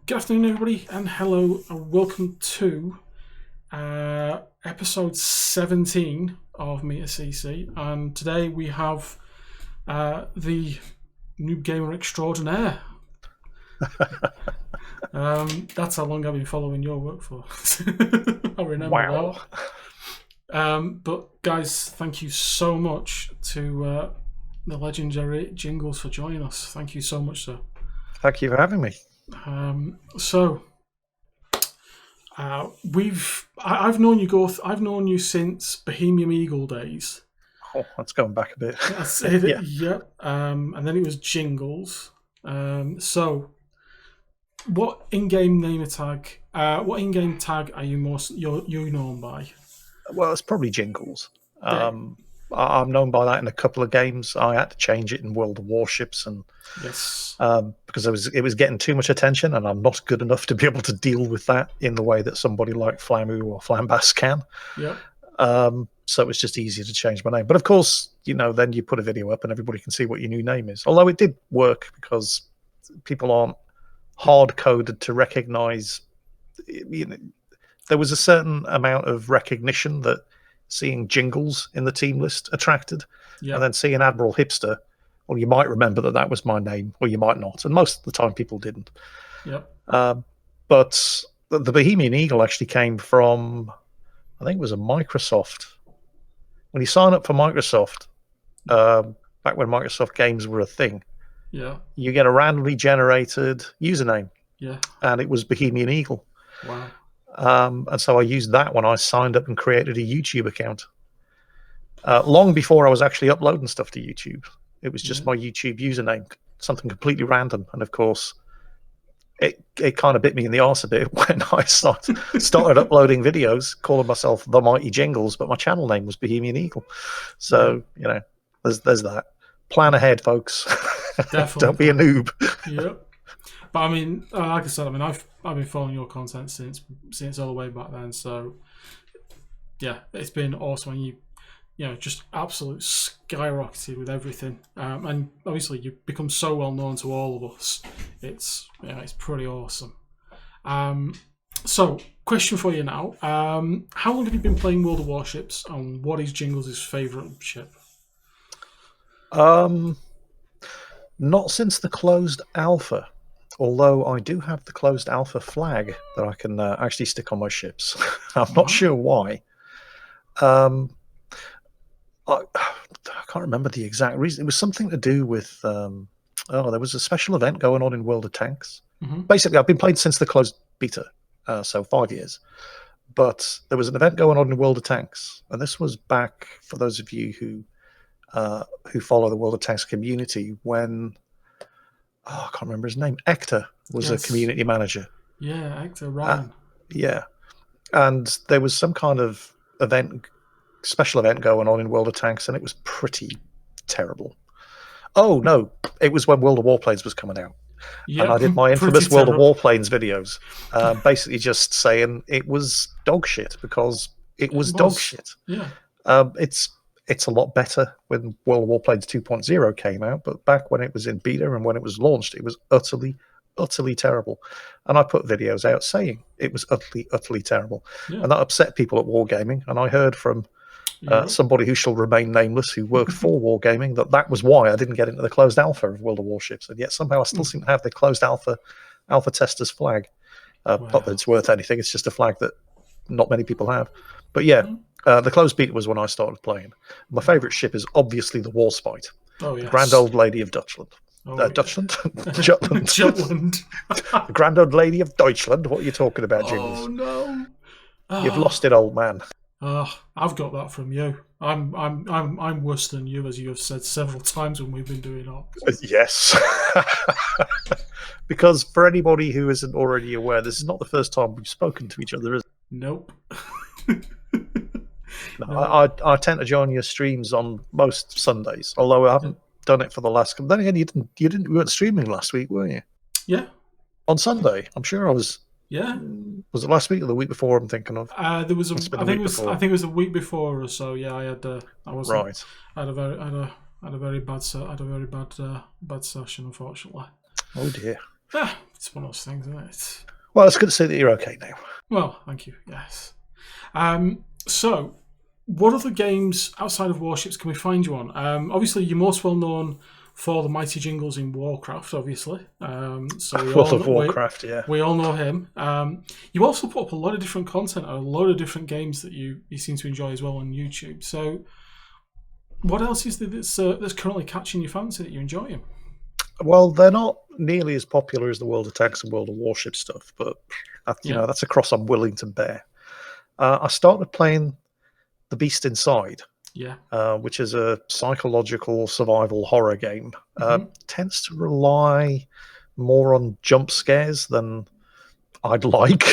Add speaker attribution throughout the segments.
Speaker 1: Good afternoon, everybody, and hello, and welcome to episode 17 of Meter CC. And today we have the Noob Gamer Extraordinaire. That's how long I've been following your work for. I remember that. But guys, thank you so much to the legendary Jingles for joining us. Thank you so much, sir.
Speaker 2: Thank you for having me.
Speaker 1: I've known you I've known you since Bohemian Eagle days.
Speaker 2: Oh, that's going back a bit.
Speaker 1: That's it. Yeah. And then it was Jingles. So, what in-game tag are you you're known by?
Speaker 2: Well, it's probably Jingles. I'm known by that in a couple of games. I had to change it in World of Warships, and
Speaker 1: yes,
Speaker 2: because it was getting too much attention, and I'm not good enough to be able to deal with that in the way that somebody like Flamu or Flambas can.
Speaker 1: Yeah.
Speaker 2: So it was just easier to change my name. But of course, then you put a video up and everybody can see what your new name is. Although it did work because people aren't hard coded to recognize. There was a certain amount of recognition that seeing Jingles in the team list attracted, and then seeing Admiral Hipster, well, you might remember that was my name, or you might not, and most of the time people didn't. But the Bohemian Eagle actually came from, I think it was a Microsoft. When you sign up for Microsoft, back when Microsoft games were a thing, you get a randomly generated username, and it was Bohemian Eagle.
Speaker 1: Wow.
Speaker 2: And so I used that when I signed up and created a YouTube account. Long before I was actually uploading stuff to YouTube. It was just my YouTube username, something completely random. And of course, it kind of bit me in the arse a bit when I started uploading videos, calling myself The Mighty Jingles, but my channel name was Bohemian Eagle. So, there's that. Plan ahead, folks.
Speaker 1: Definitely.
Speaker 2: Don't be a noob.
Speaker 1: Yep. But I mean, like I said, I've been following your content since all the way back then. So yeah, it's been awesome. And you just absolute skyrocketed with everything. And obviously you've become so well known to all of us. It's pretty awesome. So question for you now: how long have you been playing World of Warships, and what is Jingles' favourite ship?
Speaker 2: Not since the closed alpha. Although I do have the closed alpha flag that I can actually stick on my ships. I'm not sure why. I can't remember the exact reason. It was something to do with, there was a special event going on in World of Tanks. Basically, I've been playing since the closed beta, so 5 years. But there was an event going on in World of Tanks. And this was back, for those of you who follow the World of Tanks community, when... I can't remember his name. Ector was a community manager.
Speaker 1: Yeah, Ector, Ryan.
Speaker 2: And there was some kind of special event going on in World of Tanks, and it was pretty terrible. Oh, no, it was when World of Warplanes was coming out. And I did my infamous World of Warplanes videos, basically just saying it was dog shit, because it was dog shit.
Speaker 1: Yeah.
Speaker 2: It's a lot better when World of Warplanes 2.0 came out, but back when it was in beta and when it was launched, it was utterly, utterly terrible. And I put videos out saying it was utterly, utterly terrible. And that upset people at Wargaming. And I heard from somebody who shall remain nameless, who worked for Wargaming, that was why I didn't get into the closed alpha of World of Warships. And yet somehow I still seem to have the closed alpha testers flag. Not that it's worth anything, it's just a flag that not many people have. But yeah, the closed beta was when I started playing. My favourite ship is obviously the Warspite, the Grand Old Lady of Dutchland. Dutchland? Jutland.
Speaker 1: Jutland.
Speaker 2: The Grand Old Lady of Deutschland. What are you talking about, Jingles?
Speaker 1: Oh no!
Speaker 2: You've lost it, old man.
Speaker 1: I've got that from you. I'm worse than you, as you have said several times when we've been doing it.
Speaker 2: Yes. Because for anybody who isn't already aware, this is not the first time we've spoken to each other, is it?
Speaker 1: Nope.
Speaker 2: No. I tend to join your streams on most Sundays, although I haven't done it for the last. Then again, you weren't streaming last week, were you?
Speaker 1: Yeah.
Speaker 2: On Sunday, I'm sure I was.
Speaker 1: Yeah.
Speaker 2: Was it last week or the week before? I'm thinking of.
Speaker 1: There was I think it was the week before or so. Yeah, I had. I was right. I had a very bad session, unfortunately.
Speaker 2: Oh dear.
Speaker 1: It's one of those things, isn't it?
Speaker 2: Well, it's good to see that you're okay now.
Speaker 1: Well, thank you. Yes. So, what other games outside of Warships can we find you on? Obviously, you're most well known for the mighty Jingles in Warcraft, obviously. So
Speaker 2: World of Warcraft, yeah.
Speaker 1: We all know him. You also put up a lot of different content, a lot of different games that you seem to enjoy as well on YouTube. So, what else is there that's currently catching your fancy that you're enjoying?
Speaker 2: Well, they're not nearly as popular as the World of Tanks and World of Warship stuff, but that's a cross I'm willing to bear. I started playing The Beast Inside, which is a psychological survival horror game. Tends to rely more on jump scares than I'd like,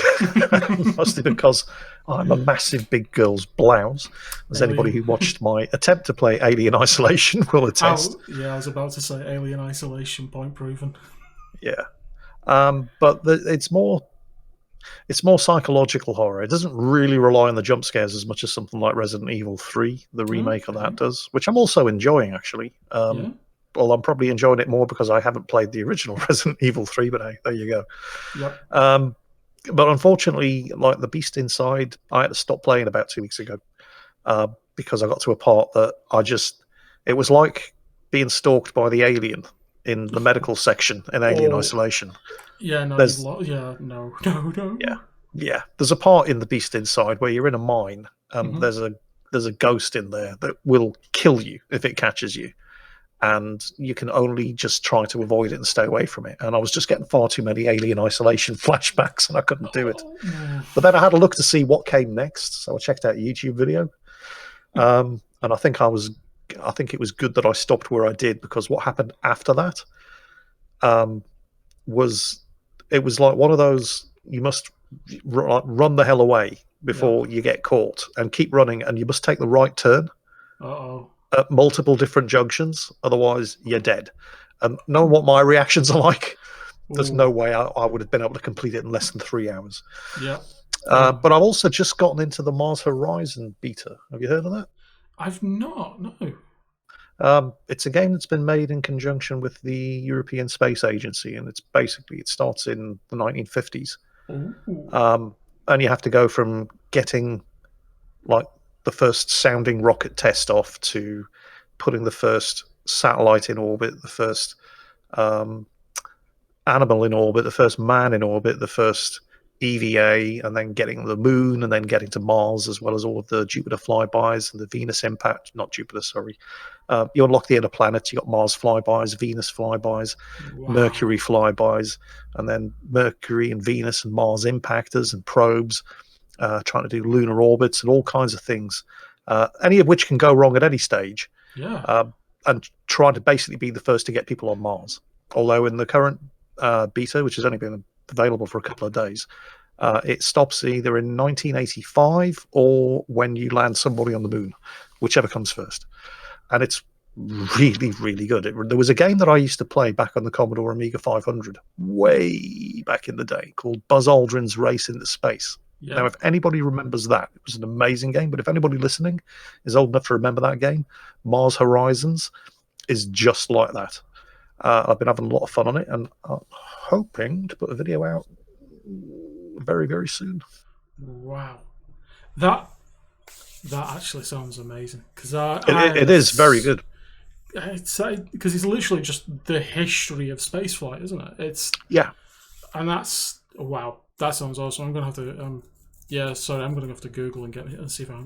Speaker 2: mostly because I'm a massive big girl's blouse, as anybody who watched my attempt to play Alien Isolation will attest.
Speaker 1: I was about to say Alien Isolation, point proven.
Speaker 2: Yeah, but it's more psychological horror. It doesn't really rely on the jump scares as much as something like Resident Evil 3, the remake of that, does, which I'm also enjoying, actually. Well, I'm probably enjoying it more because I haven't played the original Resident Evil 3, but hey, there you go.
Speaker 1: Yep.
Speaker 2: But unfortunately, like The Beast Inside, I had to stop playing about 2 weeks ago because I got to a part that it was like being stalked by the alien in the medical section in Alien Isolation.
Speaker 1: Yeah, no, no.
Speaker 2: Yeah. There's a part in The Beast Inside where you're in a mine and there's a ghost in there that will kill you if it catches you. And you can only just try to avoid it and stay away from it. And I was just getting far too many Alien Isolation flashbacks, and I couldn't do it. But then I had a look to see what came next, so I checked out a YouTube video, and I think it was good that I stopped where I did, because what happened after that was like one of those, you must run the hell away before you get caught, and keep running, and you must take the right turn. At multiple different junctions, otherwise you're dead. And knowing what my reactions are like, there's no way I would have been able to complete it in less than 3 hours. But I've also just gotten into the Mars Horizon beta. Have you heard of that?
Speaker 1: I've not, no.
Speaker 2: It's a game that's been made in conjunction with the European Space Agency, and it starts in the 1950s. And you have to go from getting like the first sounding rocket test off to putting the first satellite in orbit, the first animal in orbit, the first man in orbit, the first EVA, and then getting the moon, and then getting to Mars, as well as all of the Jupiter flybys and the Venus impact. Not Jupiter, sorry. You unlock the inner planets. You got Mars flybys, Venus flybys, Mercury flybys, and then Mercury and Venus and Mars impactors and probes. Trying to do lunar orbits and all kinds of things, any of which can go wrong at any stage. And trying to basically be the first to get people on Mars. Although in the current beta, which has only been available for a couple of days, it stops either in 1985 or when you land somebody on the moon, whichever comes first. And it's really, really good. There was a game that I used to play back on the Commodore Amiga 500 way back in the day called Buzz Aldrin's Race into Space. Now, if anybody remembers that, it was an amazing game. But if anybody listening is old enough to remember that game, Mars Horizons is just like that. I've been having a lot of fun on it, and I'm hoping to put a video out very, very soon.
Speaker 1: Wow. That actually sounds amazing. Because
Speaker 2: it is very good.
Speaker 1: Because it's literally just the history of spaceflight, isn't it? And that's, wow. That sounds awesome. I'm going to have to... I'm going to have to Google and get it and see if I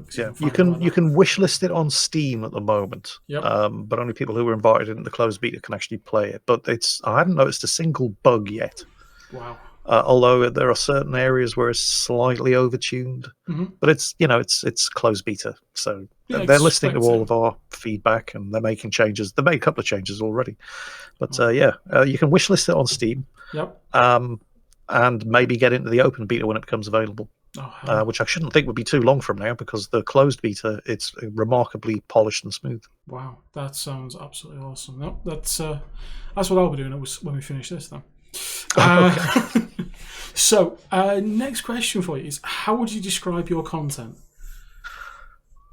Speaker 1: can.
Speaker 2: You can wishlist it on Steam at the moment. But only people who were invited into the closed beta can actually play it. But I haven't noticed a single bug yet.
Speaker 1: Wow.
Speaker 2: Although there are certain areas where it's slightly overtuned. But it's closed beta, so they're listening to all of our feedback and they're making changes. They made a couple of changes already. But you can wishlist it on Steam. And maybe get into the open beta when it becomes available. Which I shouldn't think would be too long from now, because the closed beta, it's remarkably polished and smooth.
Speaker 1: Wow, that sounds absolutely awesome. No, that's what I'll be doing when we finish this then. So, next question for you is, how would you describe your content?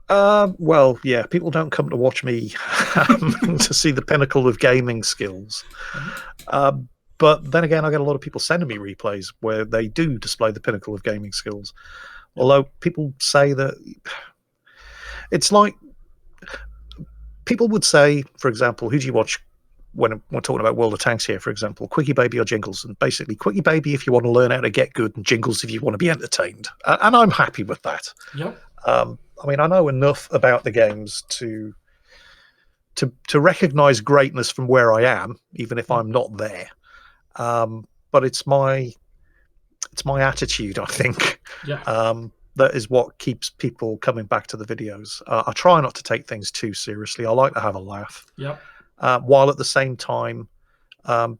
Speaker 2: Well, people don't come to watch me to see the pinnacle of gaming skills. But then again, I get a lot of people sending me replays where they do display the pinnacle of gaming skills.
Speaker 1: Yeah.
Speaker 2: Although people say that it's like people would say, for example, who do you watch when we're talking about World of Tanks here, for example, Quickie Baby or Jingles? And basically, Quickie Baby if you want to learn how to get good, and Jingles if you want to be entertained. And I'm happy with that.
Speaker 1: Yep.
Speaker 2: I mean, I know enough about the games to recognize greatness from where I am, even if I'm not there. But it's my attitude, I think.
Speaker 1: Yeah.
Speaker 2: That is what keeps people coming back to the videos. I try not to take things too seriously. I like to have a laugh.
Speaker 1: Yep.
Speaker 2: While at the same time, they're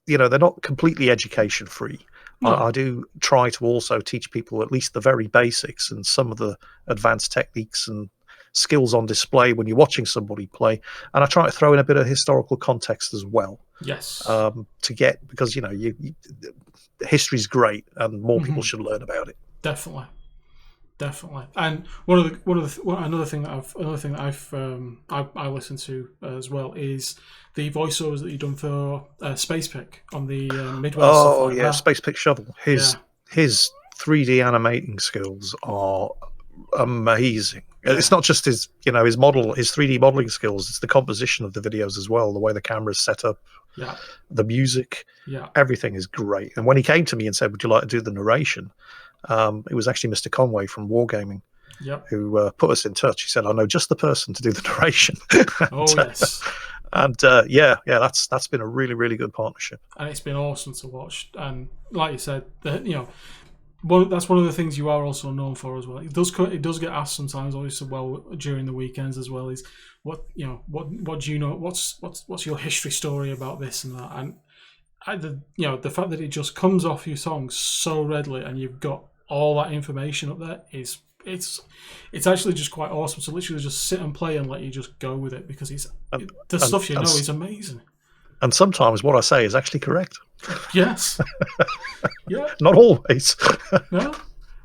Speaker 2: not completely education free.
Speaker 1: No.
Speaker 2: I do try to also teach people at least the very basics and some of the advanced techniques and skills on display when you're watching somebody play. And I try to throw in a bit of historical context as well.
Speaker 1: Yes.
Speaker 2: Because history's great and more people should learn about it.
Speaker 1: Definitely. And another thing that I listen to as well is the voiceovers that you've done for Space Pick on the Midway.
Speaker 2: Oh yeah, Space Pick Shovel. His 3D animating skills are amazing. Yeah. It's not just his 3D modeling skills. It's the composition of the videos as well. The way the camera's set up.
Speaker 1: Yeah.
Speaker 2: The music.
Speaker 1: Yeah.
Speaker 2: Everything is great. And when he came to me and said, "Would you like to do the narration?" It was actually Mr. Conway from Wargaming, who put us in touch. He said, "I know just the person to do the narration."
Speaker 1: Yes.
Speaker 2: And that's been a really, really good partnership.
Speaker 1: And it's been awesome to watch. And like you said, that's one of the things you are also known for as well. It does get asked sometimes, obviously, during the weekends as well. Is what do you know? What's your history story about this and that? And the fact that it just comes off your songs so readily, and you've got all that information up there it's actually just quite awesome to literally just sit and play and let you just go with it, because the stuff you know is amazing. And
Speaker 2: sometimes what I say is actually correct.
Speaker 1: Yes. Yeah.
Speaker 2: Not always.
Speaker 1: No,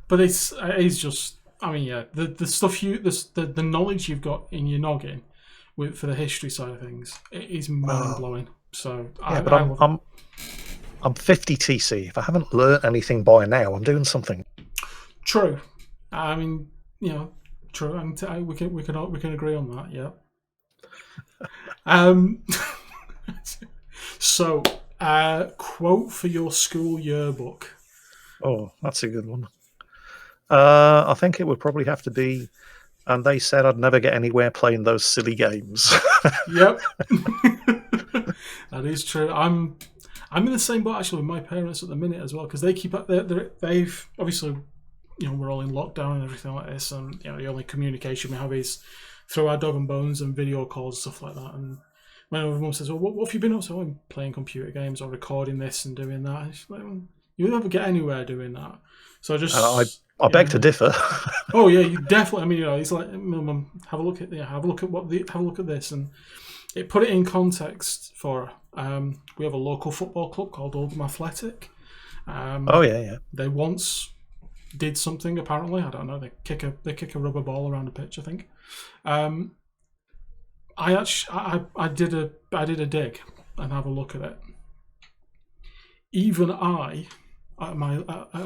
Speaker 1: but it's just. I mean, yeah, the stuff the knowledge you've got in your noggin for the history side of things, it is mind blowing. So I'm
Speaker 2: 50 TC. If I haven't learned anything by now, I'm doing something.
Speaker 1: True. I mean, true. And we can agree on that. Yeah. So, quote for your school yearbook.
Speaker 2: Oh, that's a good one. I think it would probably have to be, and they said I'd never get anywhere playing those silly games.
Speaker 1: Yep. That is true. I'm in the same boat actually with my parents at the minute as well, because they keep up. They've obviously, we're all in lockdown and everything like this, and the only communication we have is through our dog and bones and video calls and stuff like that. And when my mum says, "Well, what have you been up to?" "Oh, I'm playing computer games or recording this and doing that." And she's like, well, "You never get anywhere doing that." So
Speaker 2: I beg to differ.
Speaker 1: Oh yeah, you definitely. I mean, he's like, "Mum, have a look at this," and it put it in context for her. We have a local football club called Aldrin Athletic. They once did something, apparently. I don't know. They kick a rubber ball around a pitch, I think. I did a dig and have a look at it. Even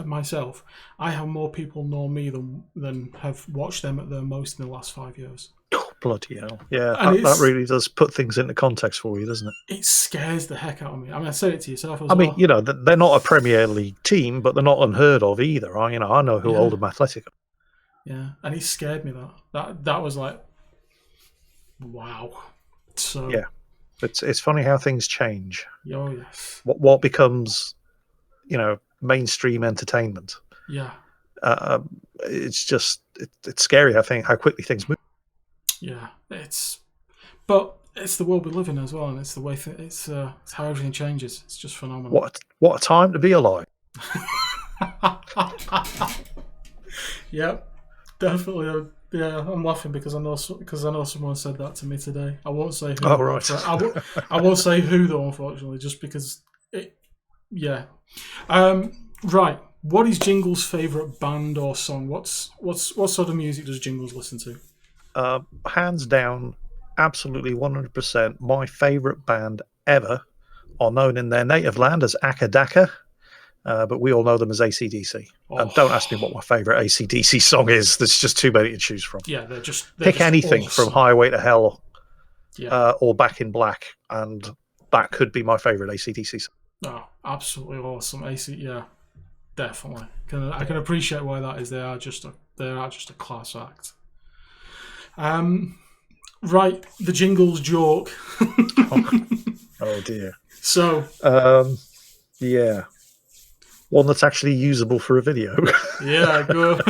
Speaker 1: myself, I have more people know me than have watched them at their most in the last 5 years.
Speaker 2: Oh, bloody hell. Yeah, that really does put things into context for you, doesn't it?
Speaker 1: It scares the heck out of me. I mean, I said it to yourself as well.
Speaker 2: I mean, they're not a Premier League team, but they're not unheard of either. I know who Oldham Athletic are.
Speaker 1: Yeah, and it scared me that was like, wow. So
Speaker 2: yeah, it's funny how things change.
Speaker 1: Oh yes.
Speaker 2: What becomes, mainstream entertainment.
Speaker 1: Yeah.
Speaker 2: It's just it's scary how quickly things move.
Speaker 1: Yeah, but it's the world we live in as well, and it's the way it's how everything changes. It's just phenomenal.
Speaker 2: What a time to be alive.
Speaker 1: Yep, definitely. Yeah, I'm laughing because I know someone said that to me today. I won't say who.
Speaker 2: Oh right.
Speaker 1: I won't say who though, unfortunately, just because it. Yeah. Right. What is Jingles' favourite band or song? What sort of music does Jingles listen to?
Speaker 2: Hands down, absolutely 100%. My favourite band ever are known in their native land as Akadaka, but we all know them as AC/DC. And don't ask me what my favourite AC/DC song is. There's just too many to choose from.
Speaker 1: Yeah, they're
Speaker 2: Pick
Speaker 1: just
Speaker 2: anything
Speaker 1: awesome.
Speaker 2: from Highway to Hell
Speaker 1: Yeah.
Speaker 2: or Back in Black, and that could be my favourite AC/DC song.
Speaker 1: Oh, absolutely awesome. AC, yeah, definitely. I can appreciate why that is. They are just a class act. Right, the Jingles joke.
Speaker 2: Oh dear.
Speaker 1: So,
Speaker 2: yeah, one that's actually usable for a video.
Speaker 1: yeah, go.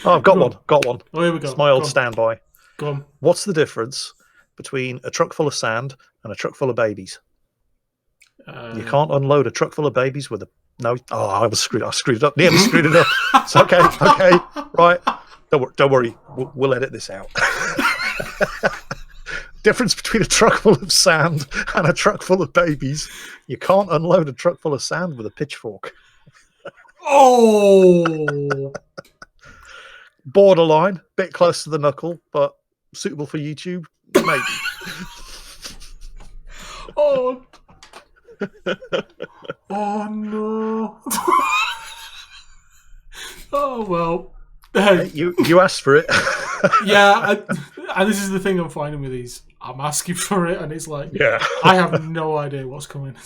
Speaker 2: Oh, I've got one. Got one.
Speaker 1: Oh, here we go.
Speaker 2: It's my old standby.
Speaker 1: Go on.
Speaker 2: What's the difference between a truck full of sand and a truck full of babies? You can't unload a truck full of babies with a no. Oh, I screwed it up. Nearly screwed it up. It's okay. Okay, right. Don't worry. We'll edit this out. Difference between a truck full of sand and a truck full of babies. You can't unload a truck full of sand with a pitchfork.
Speaker 1: Oh.
Speaker 2: Borderline, bit close to the knuckle, but suitable for YouTube, maybe.
Speaker 1: Oh. Oh no. Oh well.
Speaker 2: Hey, you asked for it.
Speaker 1: Yeah, and this is the thing I'm finding with these. I'm asking for it, and it's like,
Speaker 2: Yeah.
Speaker 1: I have no idea what's coming.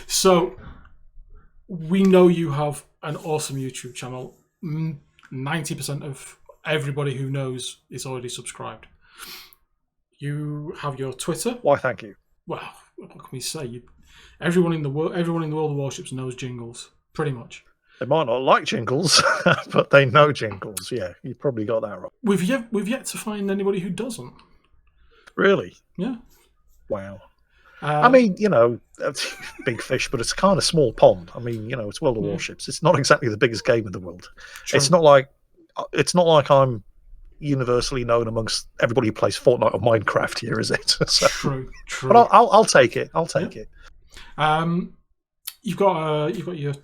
Speaker 1: So we know you have an awesome YouTube channel. 90% of everybody who knows is already subscribed. You have your Twitter.
Speaker 2: Why, thank you.
Speaker 1: Well, what can we say? Everyone in the world of Warships knows Jingles, pretty much.
Speaker 2: They might not like Jingles, but they know Jingles. Yeah, you probably got that right.
Speaker 1: We've yet to find anybody who doesn't.
Speaker 2: Really?
Speaker 1: Yeah.
Speaker 2: Wow. I mean, big fish, but it's kind of small pond. I mean, it's World of Warships. It's not exactly the biggest game in the world.
Speaker 1: True.
Speaker 2: It's not like I'm universally known amongst everybody who plays Fortnite or Minecraft here, is it? So,
Speaker 1: True.
Speaker 2: but I'll take it. I'll take it.
Speaker 1: You've got your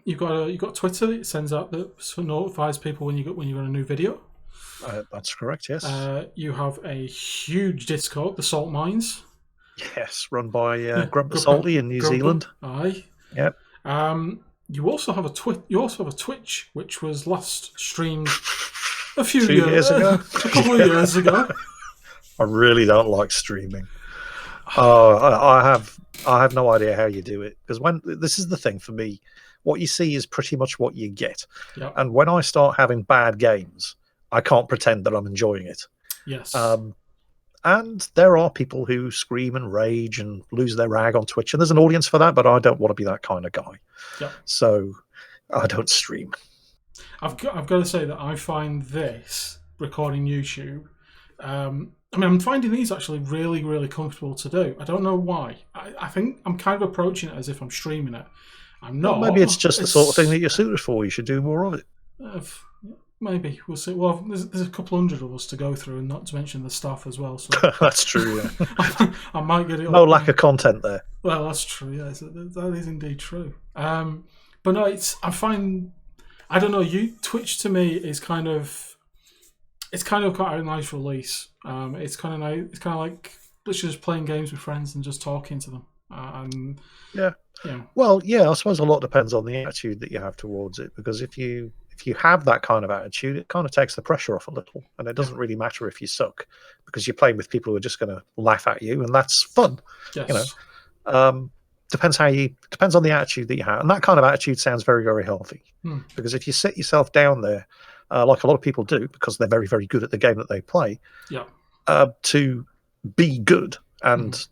Speaker 1: you've got Twitter. It sends out that notifies people when you got a new video.
Speaker 2: That's correct. Yes.
Speaker 1: You have a huge Discord, the Salt Mines.
Speaker 2: Yes, run by Grump the Salty in New Zealand.
Speaker 1: Aye.
Speaker 2: Yep.
Speaker 1: You also have a Twitch, which was last streamed a few
Speaker 2: years ago,
Speaker 1: a couple of years ago.
Speaker 2: I really don't like streaming. I have no idea how you do it, because this is the thing for me. What you see is pretty much what you get.
Speaker 1: Yep.
Speaker 2: And when I start having bad games, I can't pretend that I'm enjoying it.
Speaker 1: Yes.
Speaker 2: And there are people who scream and rage and lose their rag on Twitch, and there's an audience for that, but I don't want to be that kind of guy.
Speaker 1: Yep.
Speaker 2: So I don't stream.
Speaker 1: I've got to say that I find this recording YouTube. I'm finding these actually really, really comfortable to do. I don't know why. I think I'm kind of approaching it as if I'm streaming it. I'm not.
Speaker 2: Well, maybe it's just the sort of thing that you're suited for. You should do more of it.
Speaker 1: Maybe we'll see. Well, there's a couple hundred of us to go through, and not to mention the staff as well. So
Speaker 2: that's true. Yeah.
Speaker 1: I might get it.
Speaker 2: No lack of content there.
Speaker 1: Well, that's true. Yeah, that is indeed true. But no, I don't know. Twitch to me is kind of quite a nice release. It's kind of nice. It's kind of like literally just playing games with friends and just talking to them.
Speaker 2: Yeah. Well, yeah. I suppose a lot depends on the attitude that you have towards it, because if you have that kind of attitude, it kind of takes the pressure off a little, and it doesn't really matter if you suck, because you're playing with people who are just going to laugh at you, and that's fun.
Speaker 1: Yes.
Speaker 2: Depends on the attitude that you have, and that kind of attitude sounds very, very healthy. Because if you sit yourself down there, like a lot of people do, because they're very, very good at the game that they play, to be good and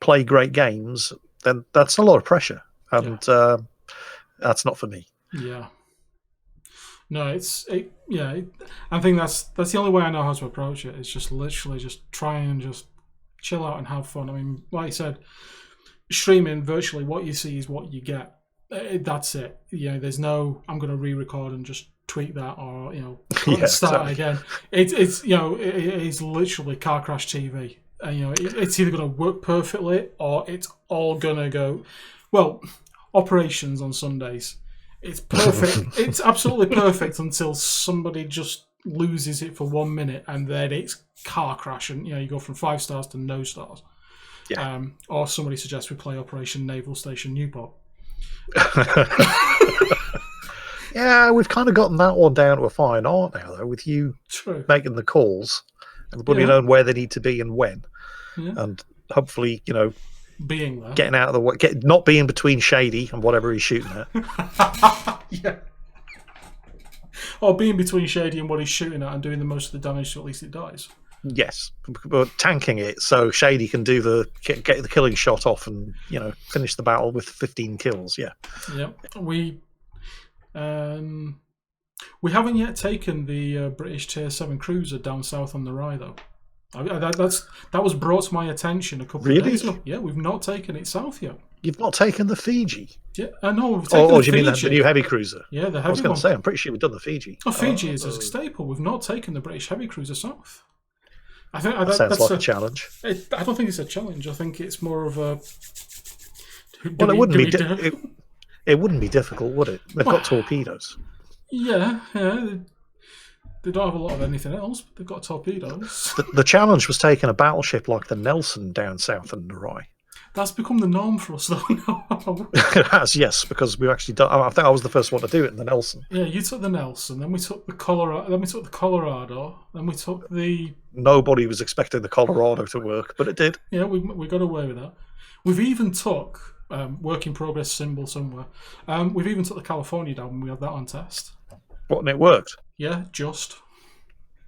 Speaker 2: play great games, then that's a lot of pressure, and that's not for me.
Speaker 1: Yeah. No, I think that's the only way I know how to approach it. It's just literally just try and just chill out and have fun. I mean, like you said, streaming virtually, what you see is what you get. That's it. There's no I'm going to re-record and just tweak that, or start again. It is literally car crash TV. It's either going to work perfectly or it's all going to go. Well, operations on Sundays. It's perfect. It's absolutely perfect until somebody just loses it for 1 minute, and then it's car crash, and you go from 5 stars to no stars.
Speaker 2: Yeah.
Speaker 1: Or somebody suggests we play Operation Naval Station Newport.
Speaker 2: Yeah, we've kind of gotten that one down to a fine art now, though, with you
Speaker 1: True.
Speaker 2: making the calls, everybody
Speaker 1: Yeah.
Speaker 2: knowing where they need to be and when,
Speaker 1: Yeah.
Speaker 2: and hopefully,
Speaker 1: Being there.
Speaker 2: getting out of the way, not being between Shady and whatever he's shooting at.
Speaker 1: Yeah. Or being between Shady and what he's shooting at and doing the most of the damage so at least it dies.
Speaker 2: Yes, but tanking it so Shady can do get the killing shot off and finish the battle with 15 kills. Yeah.
Speaker 1: We haven't yet taken the British Tier 7 cruiser down south on the Rye though. That was brought to my attention a couple of days ago. Yeah, we've not taken it south yet.
Speaker 2: You've not taken the Fiji?
Speaker 1: Yeah, I know. We've taken
Speaker 2: do
Speaker 1: the
Speaker 2: you mean
Speaker 1: Fiji.
Speaker 2: the new heavy cruiser?
Speaker 1: Yeah, the heavy one.
Speaker 2: I was going to say, I'm pretty sure we've done the Fiji.
Speaker 1: Oh, Fiji is a staple. We've not taken the British heavy cruiser south. I think
Speaker 2: that sounds like a challenge.
Speaker 1: I don't think it's a challenge. I think it's more of a.
Speaker 2: Well, it wouldn't be. It wouldn't be difficult, would it? They've got torpedoes.
Speaker 1: Yeah. They don't have a lot of anything else, but they've got torpedoes.
Speaker 2: The challenge was taking a battleship like the Nelson down south in the Rye.
Speaker 1: That's become the norm for us, though.
Speaker 2: It has, yes, because we've actually done. I think I was the first one to do it in the Nelson.
Speaker 1: Yeah, you took the Nelson, then we took the Colorado, then we took the.
Speaker 2: Nobody was expecting the Colorado to work, but it did.
Speaker 1: Yeah, we got away with that. We've even took work in progress symbol somewhere. We've even took the California down when we had that on test.
Speaker 2: What, and it worked?
Speaker 1: Yeah, just.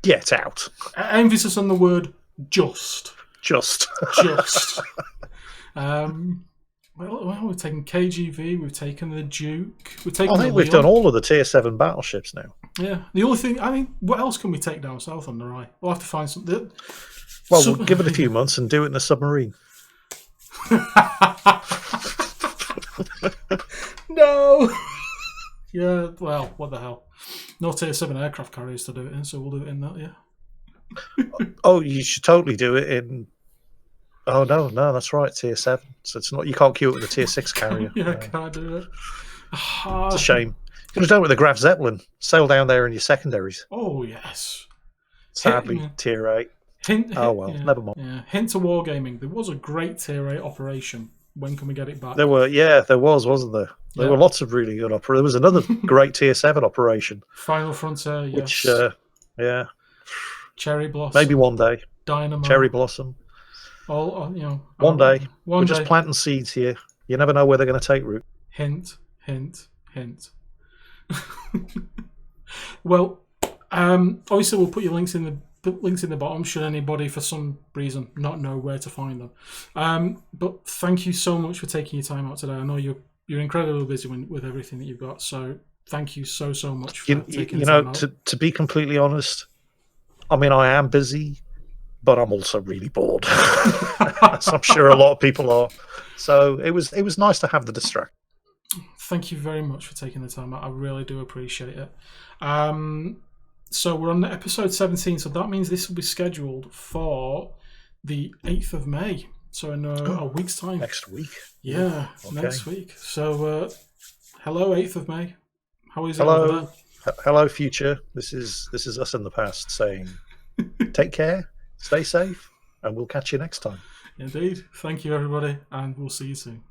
Speaker 2: Get out.
Speaker 1: Emphasis on the word just.
Speaker 2: Just.
Speaker 1: Well, we've taken KGV, we've taken the Duke, we've taken.
Speaker 2: I think we've done all of the Tier 7 battleships now.
Speaker 1: Yeah. The only thing, what else can we take down south on the Rye? We'll have to find something.
Speaker 2: We'll give it a few months and do it in a submarine.
Speaker 1: No. Yeah. Well, what the hell? No Tier 7 aircraft carriers to do it in, so we'll do it in that. Yeah.
Speaker 2: Oh, you should totally do it in. Oh no, that's right. Tier 7. So it's not. You can't queue it with a Tier 6 carrier.
Speaker 1: Yeah, can't do it.
Speaker 2: It's a shame. You could have done it with the Graf Zeppelin. Sail down there in your secondaries.
Speaker 1: Oh yes.
Speaker 2: Sadly, Tier 8. Never mind.
Speaker 1: Yeah. Hint to wargaming. There was a great Tier 8 operation. When can we get it back?
Speaker 2: There was, wasn't there? There were lots of really good operations. There was another great Tier 7 operation.
Speaker 1: Final Frontier, yes.
Speaker 2: Which,
Speaker 1: Cherry Blossom.
Speaker 2: Maybe one day.
Speaker 1: Dynamo.
Speaker 2: Cherry Blossom.
Speaker 1: One
Speaker 2: day. We're just planting seeds here. You never know where they're going to take root.
Speaker 1: Hint, hint, hint. Well, obviously we'll put your links in the bottom should anybody for some reason not know where to find them. But thank you so much for taking your time out today. I know you're incredibly busy with everything that you've got, so thank you so much for taking the time out.
Speaker 2: To be completely honest, I mean, I am busy, but I'm also really bored. As I'm sure a lot of people are. So it was nice to have the distraction.
Speaker 1: Thank you very much for taking the time out. I really do appreciate it. So we're on episode 17, so that means this will be scheduled for the 8th of May. So in a week's time.
Speaker 2: Next week.
Speaker 1: Yeah, okay. Next week. So hello, 8th of May. How is it
Speaker 2: over
Speaker 1: there?
Speaker 2: Hello, future. This is us in the past saying, take care, stay safe, and we'll catch you next time.
Speaker 1: Indeed. Thank you, everybody, and we'll see you soon.